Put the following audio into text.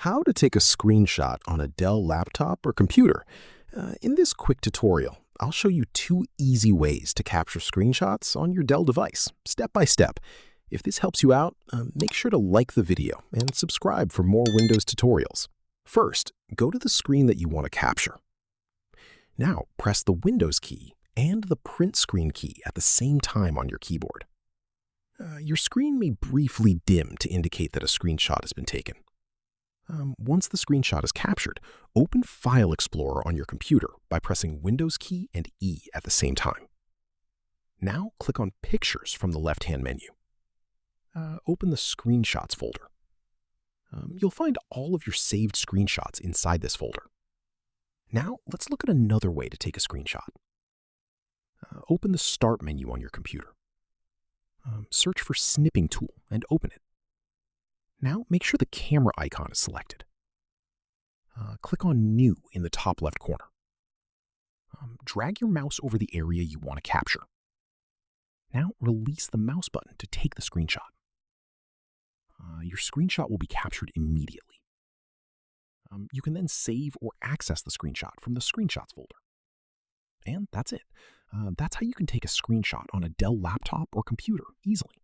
How to take a screenshot on a Dell laptop or computer. In this quick tutorial, I'll show you two easy ways to capture screenshots on your Dell device, step by step. If this helps you out, make sure to like the video and subscribe for more Windows tutorials. First, go to the screen that you want to capture. Now, press the Windows key and the print screen key at the same time on your keyboard. Your screen may briefly dim to indicate that a screenshot has been taken. Once the screenshot is captured, open File Explorer on your computer by pressing Windows key and E at the same time. Now click on Pictures from the left-hand menu. Open the Screenshots folder. You'll find all of your saved screenshots inside this folder. Now let's look at another way to take a screenshot. Open the Start menu on your computer. Search for Snipping Tool and open it. Now make sure the camera icon is selected. Click on New in the top left corner. Drag your mouse over the area you want to capture. Now release the mouse button to take the screenshot. Your screenshot will be captured immediately. You can then save or access the screenshot from the Screenshots folder. And that's it. That's how you can take a screenshot on a Dell laptop or computer easily.